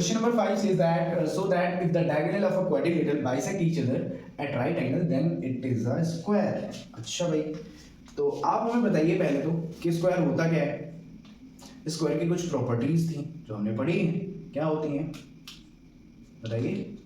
Question number 5 says that so that if the diagonal of a quadrilateral bisect each other at right angle then it is a square. अच्छा भाई, तो आप हमें बताइए पहले तो कि स्क्वायर होता क्या है। स्क्वायर की कुछ प्रॉपर्टीज थी जो हमने पढ़ी हैं, क्या होती हैं बताइए।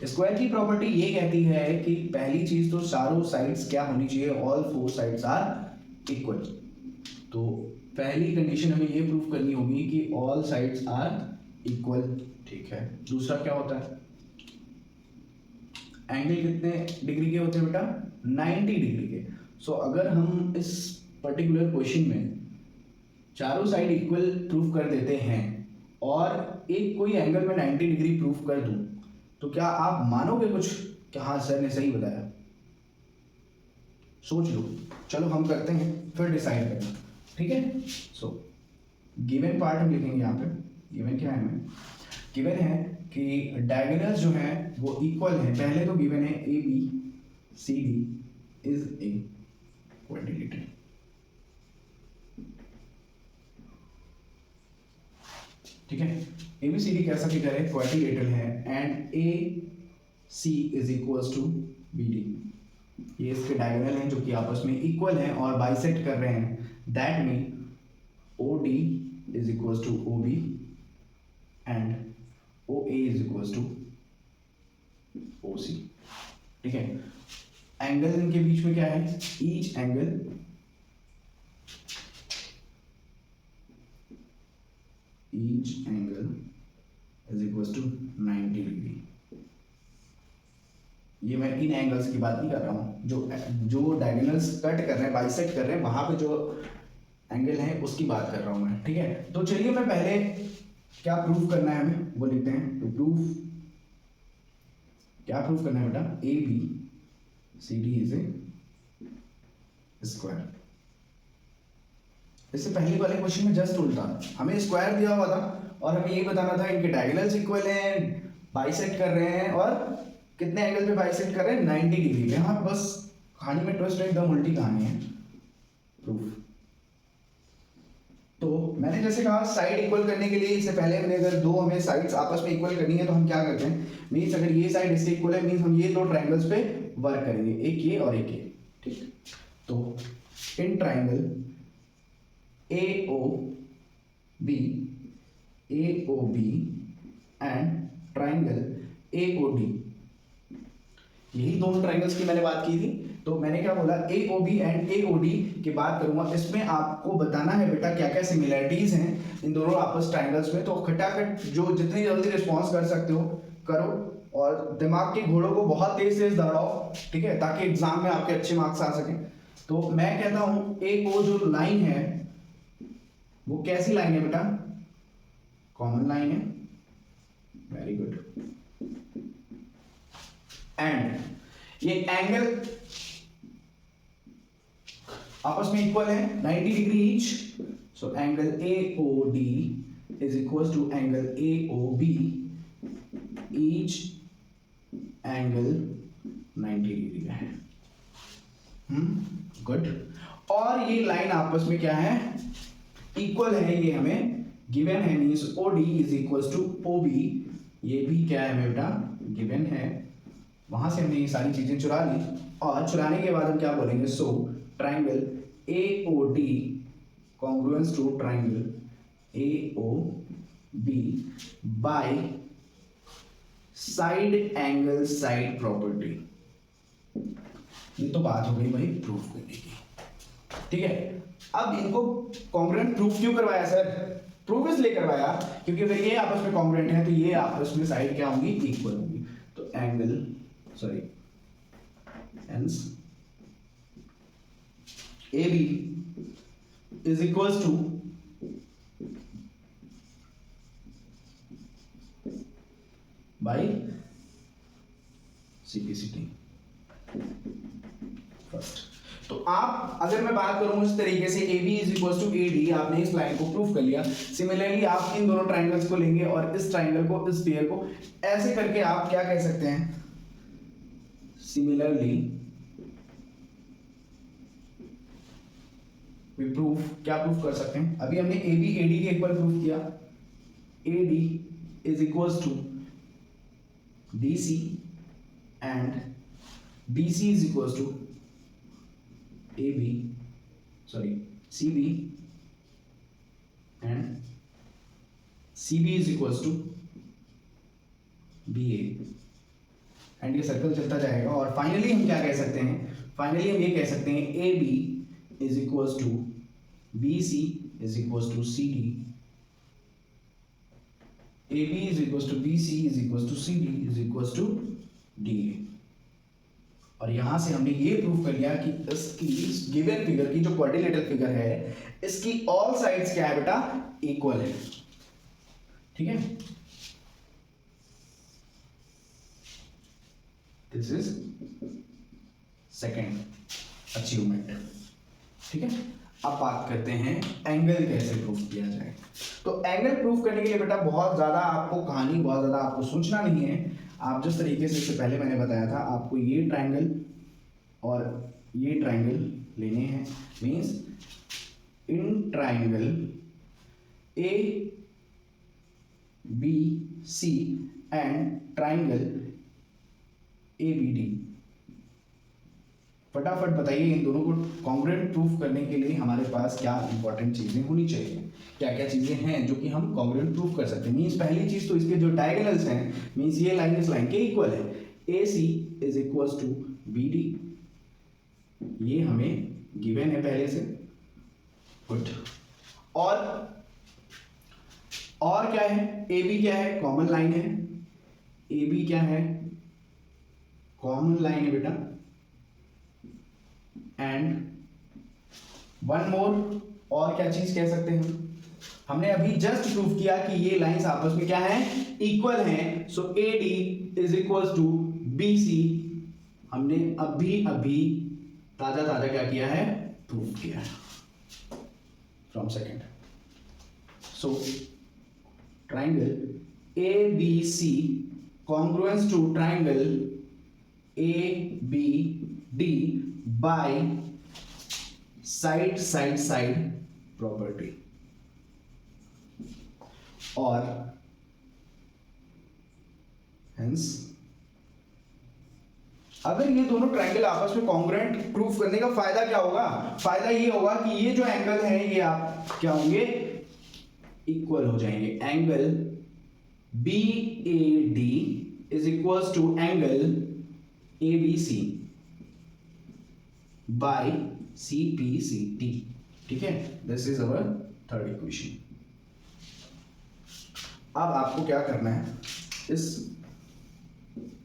स्क्वायर की प्रॉपर्टी ये कहती है कि पहली चीज तो चारों साइड्स क्या होनी चाहिए, all four sides are equal. तो पहली कंडीशन हमें ये प्रूव करनी होगी कि ऑल साइड्स आर इक्वल, ठीक है। दूसरा क्या होता है, एंगल कितने डिग्री के होते हैं बेटा, 90 डिग्री के। सो अगर हम इस पर्टिकुलर क्वेश्चन में चारों साइड इक्वल प्रूफ कर देते हैं और एक कोई एंगल में 90 डिग्री प्रूफ कर दूं तो क्या आप मानोगे कुछ कि हाँ सर ने सही बताया? सोच लो, चलो हम करते हैं फिर डिसाइड करना, ठीक है। सो गिवन पार्ट हम लिखेंगे यहाँ पे। गिवन क्या है हमें, गिवन है कि डायगोनल्स जो हैं वो इक्वल हैं। पहले तो गिवन है A B C D is a quadrilateral, ठीक है। ए बी सी डी कैसा फिगर है, क्वाड्रिलेटरल है and A C is equals to B D. ये इसके डायगोनल हैं जो कि आपस में इक्वल हैं और बाइसेक्ट कर रहे हैं। That mean O D is equals to O B and O A is equals to O C, ठीक है। एंगल इनके बीच में क्या है, each angle is equals to 90 degree. ये मैं इन एंगल्स की बात नहीं कर रहा हूं, जो डायगोनल्स कट कर रहे हैं, बाइसेक्ट कर रहे हैं, वहां पे जो एंगल है उसकी बात कर रहा हूं मैं, ठीक है। तो चलिए मैं पहले क्या प्रूफ करना है हमें वो लिखते हैं। तो प्रूफ क्या प्रूफ करना है बेटा, A B C D is a square. इससे पहले वाले क्वेश्चन में जस्ट उल्टा, हमें स्क्वायर दिया हुआ था और हमें ये बताना था इनके डायगोनल्स इक्वल हैं, बाइसेक्ट कर रहे हैं और कितने एंगल पे बाइसेक्ट कर रहे हैं, 90 डिग्री पे। हाँ बस कहानी में ट्विस्ट है, एकदम उल्टी कहानी है। प्रूफ तो मैंने जैसे कहा साइड इक्वल करने के लिए, इससे पहले हमने अगर दो हमें साइड्स आपस में इक्वल करनी है तो हम क्या करते हैं, मीन्स अगर ये साइड इससे इक्वल है मीन्स हम ये दो ट्राइंगल्स पे वर्क करेंगे, एक ये और एक ये, ठीक। तो in triangle A O B and triangle A O D, यही दोनों ट्राइंगल्स की मैंने बात की थी। तो मैंने क्या बोला, A O B and A O D की बात करूंगा। इसमें आपको बताना है बेटा क्या क्या सिमिलरिटीज हैं इन दोनों आपस ट्राइंगल्स में। तो खटाखट जो जितनी जल्दी रिस्पॉन्स कर सकते हो करो और दिमाग के घोड़ों को बहुत तेज तेज दौड़ाओ, ठीक है, ताकि एग्जाम में आपके अच्छे मार्क्स आ सकें। तो मैं कहता हूं ए ओ जो लाइन है वो कैसी लाइन है बेटा, कॉमन लाइन है, वेरी गुड। एंड ये एंगल आपस में इक्वल है 90 degree each. So angle A O D is equal to angle A O B, each angle 90 degree का है। गुड। और ये लाइन आपस में क्या है, इक्वल है, ये हमें गिवन है, means O D is equal to O B. ये भी क्या है बेटा, गिवन है। वहां से हमने ये सारी चीजें चुरा ली और चुराने के बाद हम क्या बोलेंगे, so triangle A O D congruence to triangle A O B by side angle side property. ये तो बात हो गई भाई प्रूफ करने की, ठीक है। अब इनको कॉन्ग्रुएंट प्रूफ क्यों करवाया सर, प्रूफ इसलिए करवाया क्योंकि अगर ये आपस में कॉन्ग्रुएंट है तो ये आपस में साइड क्या होंगी, इक्वल होंगी। तो angle sorry hence AB is equals to by CPCT first. तो आप अगर मैं बात करूं इस तरीके से AB is equal to AD, आपने इस लाइन को प्रूफ कर लिया। सिमिलरली आप इन दोनों ट्राइंगल्स को लेंगे और इस ट्राइंगल को, इस पेयर को ऐसे करके आप क्या कह सकते हैं, सिमिलरली वी प्रूफ, क्या प्रूफ कर सकते हैं, अभी हमने ए बी ए डी के इक्वल प्रूफ किया, A D is equals to BC and BC is equals to AB, sorry, CB and CB is equals to BA and ये circle चलता जाएगा और फाइनली हम क्या कह सकते हैं, फाइनली हम ये कह सकते हैं AB is equals to BC is equals to CD, AB is equals to BC is equals to CD is equals to DA। और यहां से हमने ये प्रूव कर लिया कि इसकी गिवन फिगर की जो क्वाड्रिलेटरल फिगर है इसकी ऑल साइड्स क्या है बेटा, इक्वल है। ठीक है, दिस इज सेकेंड अचीवमेंट। ठीक है, अब बात करते हैं एंगल कैसे प्रूफ किया जाए। तो एंगल प्रूफ करने के लिए बेटा बहुत ज्यादा आपको कहानी, बहुत ज्यादा आपको सोचना नहीं है। आप जिस तरीके से इससे पहले मैंने बताया था, आपको ये ट्रायंगल और ये ट्रायंगल लेने हैं, means in triangle A B C and triangle A B D. फटाफट बताइए इन दोनों को कॉन्ग्रुएंट प्रूफ करने के लिए हमारे पास क्या इंपॉर्टेंट चीजें होनी चाहिए, क्या क्या चीजें हैं जो कि हम कॉन्ग्रुएंट प्रूफ कर सकते हैं। मींस पहली चीज तो इसके जो डायगोनल्स हैं, मींस ये लाइन इस लाइन के इक्वल है, A C is equals to B D, ये हमें गिवन है पहले से। गुड। और क्या है, ए बी क्या है, कॉमन लाइन है, ए बी क्या है, कॉमन लाइन है बेटा। एंड वन मोर, और क्या चीज कह सकते हैं, हमने अभी जस्ट प्रूव किया कि ये लाइंस आपस में क्या है, इक्वल हैं। So A D is equal to B C, हमने अभी अभी ताजा ताजा क्या किया है, प्रूव किया है from second. So triangle A B C congruence to triangle A B D by side side side property। और hence अगर ये दोनों ट्रायंगल आपस में कॉन्ग्रुएंट प्रूफ करने का फायदा क्या होगा, फायदा ये होगा कि ये जो एंगल है ये आप क्या होंगे, इक्वल हो जाएंगे। Angle B A D is equals to angle A B C by CPCT। ठीक है, this is our third equation. अब आपको क्या करना है, इस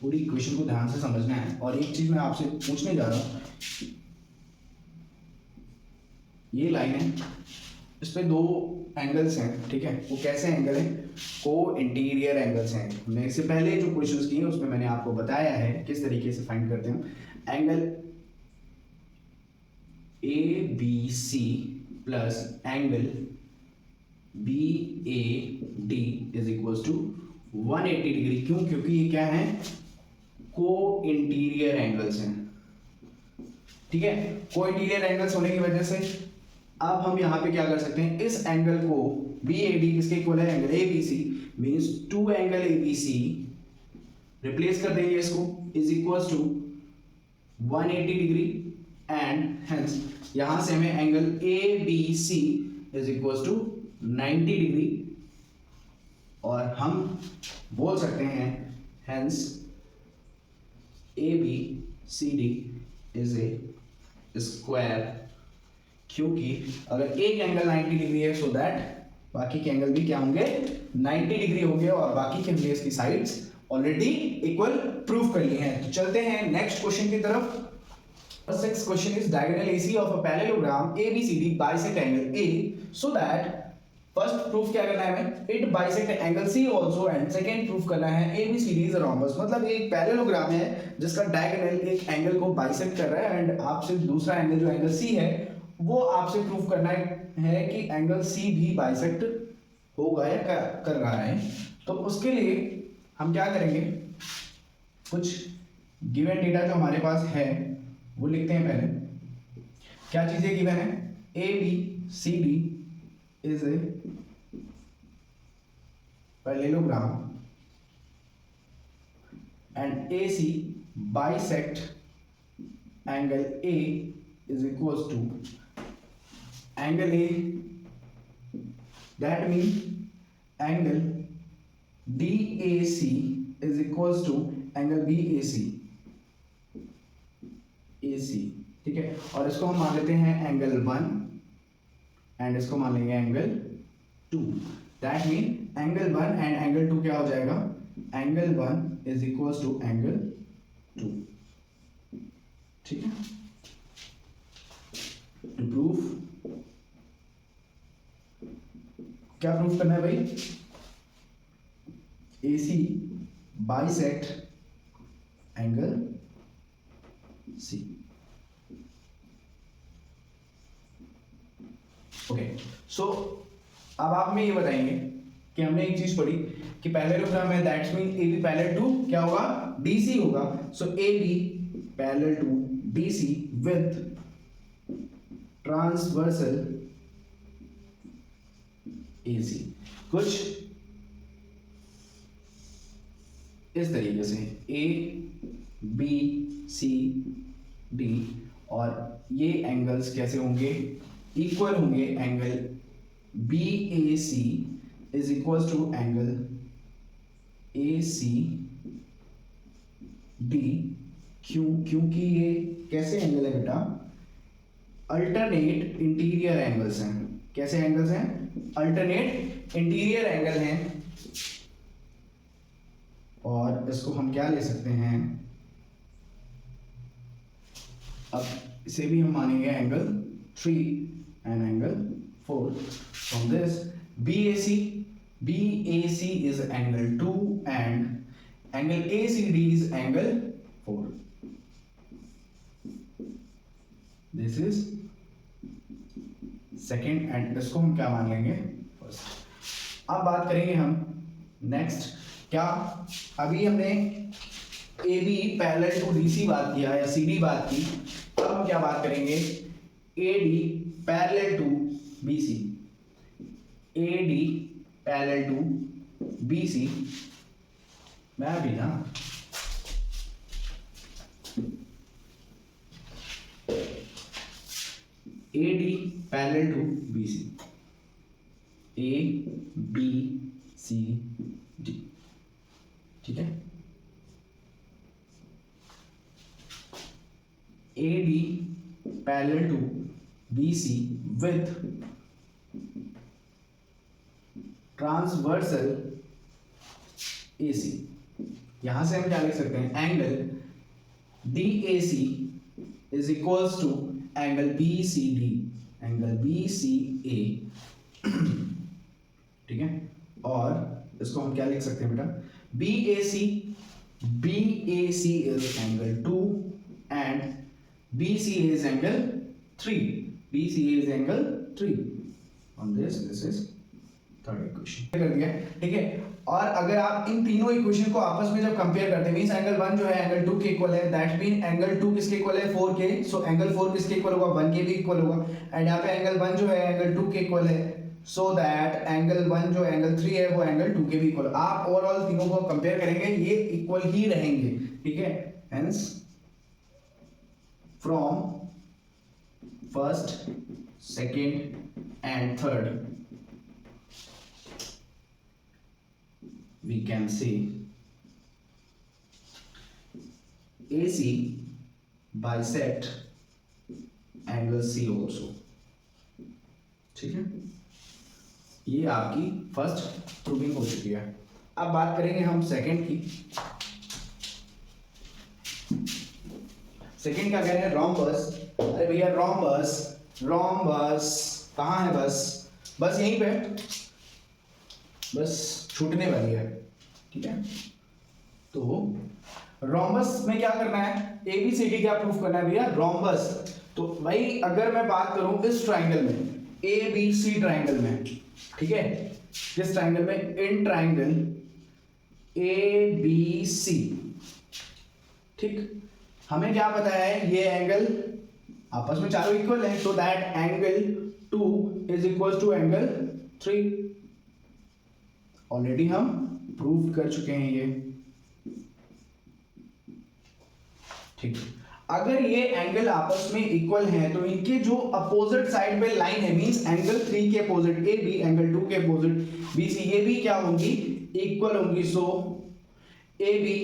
पूरी इक्वेशन को ध्यान से समझना है। और एक चीज मैं आपसे पूछने जा रहा हूं, ये लाइन है, इस पे दो एंगल्स हैं। ठीक है, वो कैसे एंगल हैं, को इंटीरियर एंगल्स हैं। हमने इससे पहले जो क्वेश्चंस किए उसमें मैंने आपको बताया है किस तरीके से फाइंड करते हैं। Angle A B C plus angle B A D is equals to 180 degree. क्यों, क्योंकि ये क्या है, को इंटीरियर एंगल्स हैं। ठीक है, को इंटीरियर एंगल्स होने की वजह से अब हम यहां पे क्या कर सकते हैं, इस एंगल को बी ए डी किसके इक्वल है, angle A B C, means two angle A B C replace कर देंगे इसको, is equals to 180 degree and hence यहां से हमें angle A B C is equal to 90 degree. और हम बोल सकते हैं hence A B C D is a square, क्योंकि अगर एक एंगल 90 डिग्री है सो दैट बाकी के एंगल भी क्या होंगे, 90 डिग्री होंगे। और बाकी के हमने इसकी साइड्स ऑलरेडी इक्वल प्रूव कर ली हैं। तो चलते हैं नेक्स्ट क्वेश्चन की तरफ। Sixth question is diagonal AC of a parallelogram ABCD bisect angle A so that first proof क्या करना है हमें, it bisect angle C also and second proof करना है ABCD is a rhombus। मतलब एक पैरेललोग्राम है जिसका डायगोनल एक एंगल को बाइसेक्ट कर रहा है एंड आपसे दूसरा एंगल जो एंगल C है वो आपसे प्रूफ करना है कि एंगल C भी बाइसेक्ट होगा या कर रहा है। तो उसके लिए हम क्या करेंगे, कुछ गिवन डेटा जो हमारे पास है वो लिखते हैं। पहले क्या चीजें गिवन है, A B C D is a parallelogram and AC bisect angle A is equals to angle A, that means angle DAC is equals to angle BAC, AC, ठीक है। और इसको हम मान लेते हैं एंगल 1 एंड इसको मान लेंगे angle 2। That mean angle 1 and angle 2 क्या हो जाएगा, angle 1 is equals to angle 2, ठीक है। टू प्रूफ, क्या प्रूफ करना है भाई, AC bisect angle C। Okay, so अब आप में ये बताएंगे कि हमने एक चीज पढ़ी कि पैरेललोग्राम है, that's mean AB parallel to क्या होगा, DC होगा। So AB parallel to DC with transversal AC, कुछ इस तरीके से A B C D, और ये एंगल्स कैसे होंगे, इक्वल होंगे। Angle BAC is equal to angle ACD, क्योंकि ये कैसे एंगल है बेटा, अल्टरनेट इंटीरियर एंगल्स हैं। कैसे एंगल्स हैं, अल्टरनेट इंटीरियर एंगल हैं। और इसको हम क्या ले सकते हैं, अब इसे भी हम मानेंगे angle 3 and angle 4। From this BAC is angle 2 and angle ACD is angle 4. This is second and इसको हम क्या मान लेंगे, फर्स्ट। अब बात करेंगे हम नेक्स्ट, क्या अभी हमने AB पैरेलल टू DC बात किया या CD बात की, अब हम क्या बात करेंगे, AD parallel to BC, AD parallel to BC। मैं भी ना AD parallel to BC, A B C D, ठीक है। AD parallel to BC with transversal AC। यहां से हम क्या लिख सकते हैं, angle DAC is equals to angle BCD, angle BCA, ठीक है। और इसको हम क्या लिख सकते हैं बेटा, BAC is angle 2 and BCA is angle 3, BCA is angle 3। on this is third equation कर दिया, ठीक है। और अगर आप इन तीनों इक्वेशन को आपस में जब कंपेयर करते हैं, मींस एंगल 1 जो है एंगल 2 के इक्वल है, दैट मीन एंगल 2 किसके इक्वल है, 4 के। सो एंगल 4 किसके इक्वल होगा, 1 के भी इक्वल होगा। एंड यहाँ पे एंगल 1 जो है एंगल 2 के इक्वल है, सो दैट एंगल 1 जो एंगल 3 है वो एंगल 2 के भी इक्वल। आप ओवरऑल तीनों को कंपेयर करेंगे, ये इक्वल ही रहेंगे, ठीक है। Hence from first, second and third we can say AC bisect angle C also, ठीक है। ये आपकी फर्स्ट प्रूविंग हो चुकी है। अब बात करेंगे हम सेकंड की। सेकंड क्या कह रहे हैं, रोम्बस। अरे भैया रोम्बस, रोम्बस कहाँ है, बस यहीं पे, बस छूटने वाली है, ठीक है। तो रोम्बस में क्या करना है, ABCD क्या प्रूफ करना है भैया, रोम्बस। तो भाई अगर मैं बात करूं इस ट्राइंगल में, ABC ट्राइंगल में, ठीक है, किस ट्राइंगल में, इन ट्राइंगल ABC, ठीक। हमें क्या पता है, ये एंगल आपस में चारों इक्वल है, तो that angle 2 is equal to angle 3। Already हम प्रूव कर चुके हैं ये। ठीक है, अगर ये एंगल आपस में इक्वल हैं तो इनके जो अपोजिट साइड पे लाइन है, मींस एंगल 3 के अपोजिट ए बी, एंगल 2 के अपोजिट बी सी, ये भी क्या होंगी, इक्वल होंगी। So A B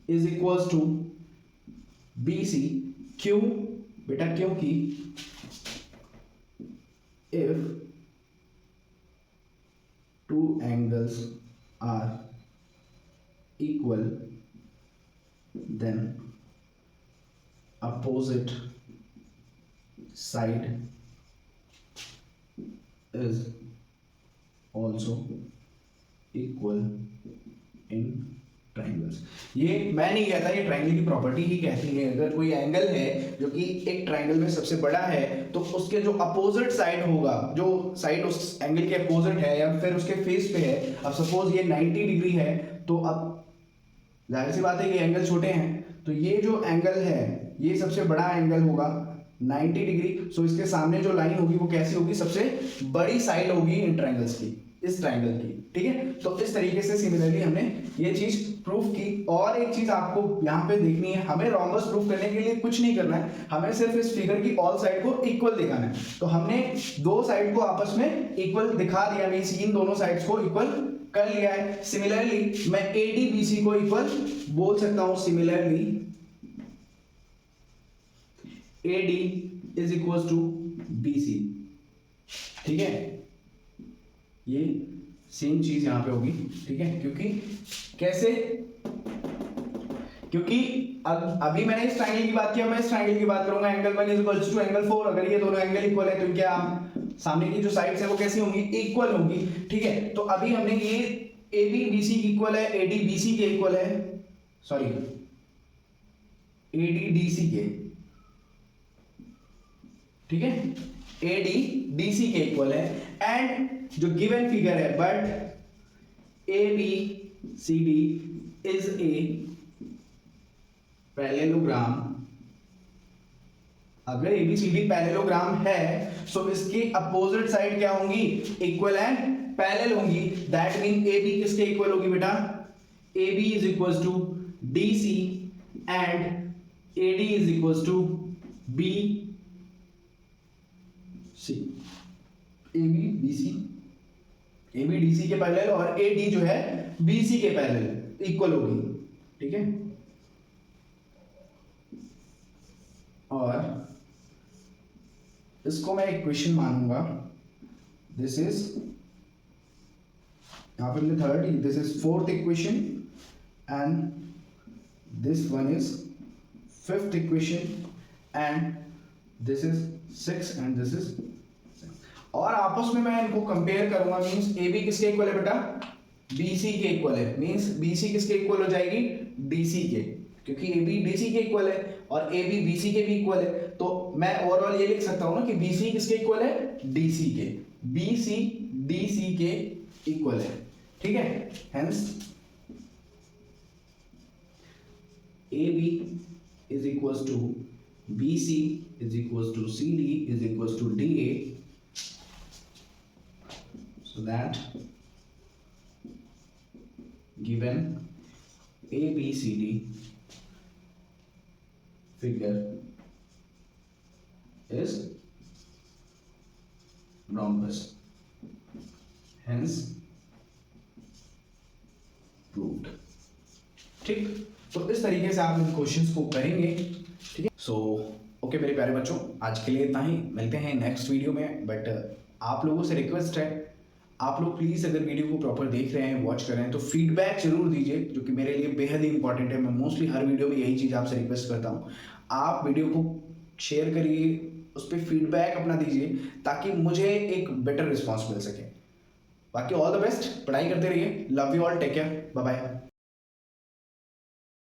is equals to B C. क्यों बेटा, क्योंकि if two angles are equal then opposite side is also equal in triangles। ये मैं नहीं कहता, ये ट्रायंगल की प्रॉपर्टी ही कहती है। अगर कोई एंगल है जो कि एक ट्रायंगल में सबसे बड़ा है तो उसके जो अपोजिट साइड होगा, जो साइड उस एंगल के अपोजिट है या फिर उसके फेस पे है, अब सपोज ये 90 डिग्री है तो अब जाहिर सी बात है कि एंगल छोटे हैं तो ये जो एंगल है ये सबसे बड़ा एंगल होगा 90 डिग्री। सो इसके सामने जो लाइन होगी वो कैसी होगी, सबसे बड़ी साइड होगी इन ट्रायंगल्स की, इस ट्रायंगल की। ठीक है, तो इस तरीके से सिमिलरली हमने ये चीज प्रूफ की। और एक चीज आपको यहाँ पे देखनी है, हमें रोम्बस प्रूफ करने के लिए कुछ नहीं करना है, हमें सिर्फ इस फिगर की ऑल साइड को इक्वल दिखाना है। तो हमने दो साइड को आपस में इक्वल दिखा दिया, मींस इन दोनों साइड्स को इक्वल कर लिया है। सिमिलरली मैं एडी बीसी को इक्वल बोल सकता हूं, similarly AD is equal to BC. ठीक है, ये सेम चीज यहां पे होगी। ठीक है, क्योंकि कैसे, क्योंकि अभी मैंने इस ट्रायंगल की बात किया, मैं इस ट्रायंगल की बात करूंगा, angle 1 is equal to angle 4। अगर ये दोनों एंगल इक्वल है तो क्या सामने की जो साइड्स है वो कैसी होंगी, इक्वल होंगी। ठीक है, तो अभी हमने ये A B B C equal है, ए डी बी सी के इक्वल है, sorry A D D C के, ठीक है, ए डी डी सी के इक्वल है। एंड जो गिवन फिगर है, but A B C D is a parallelogram. अगर एबीसीडी पैरेललोग्राम है सो इसके अपोजिट साइड क्या होंगी, इक्वल एंड पैरेलल होंगी। दैट मीन ए बी किसके इक्वल होगी बेटा, A B is equal to D C and A D is equal to B C. A B B C, A B D C के parallel और A D जो है B C के parallel equal होगी। ठीक है, और इसको मैं इक्वेशन मानूंगा, दिस इज, यहां पे हमने third, this is fourth equation and this one is fifth equation and this is six and this is, और आपस में मैं इनको कंपेयर करूंगा। मींस ए बी किसके इक्वल है बेटा, बी सी के इक्वल है। मींस बी सी किसके इक्वल हो जाएगी, डी सी के, क्योंकि ए बी डी सी के इक्वल है और ए बी बी सी के भी इक्वल है। तो मैं ओवरऑल ये लिख सकता हूं ना कि बी सी किसके इक्वल है, डी सी के, बी सी डी सी के इक्वल है। ठीक है, hence A B is equal to B C is equal to C D is equal to D A, so that given ABCD figure is rhombus, hence proved। ठीक, तो इस तरीके से आप इन क्वेश्चंस को करेंगे। ठीक है, सो ओके मेरे प्यारे बच्चों, आज के लिए इतना ही, मिलते हैं नेक्स्ट वीडियो में। बट आप लोगों से रिक्वेस्ट है, आप लोग प्लीज़ अगर वीडियो को प्रॉपर देख रहे हैं, वॉच कर रहे हैं तो फीडबैक जरूर दीजिए, जो कि मेरे लिए बेहद ही इंपॉर्टेंट है। मैं मोस्टली हर वीडियो में यही चीज़ आपसे रिक्वेस्ट करता हूँ, आप वीडियो को शेयर करिए, उस पर फीडबैक अपना दीजिए ताकि मुझे एक बेटर रिस्पॉन्स मिल सके। बाकी ऑल द बेस्ट, पढ़ाई करते रहिए, love you all, take care, bye bye.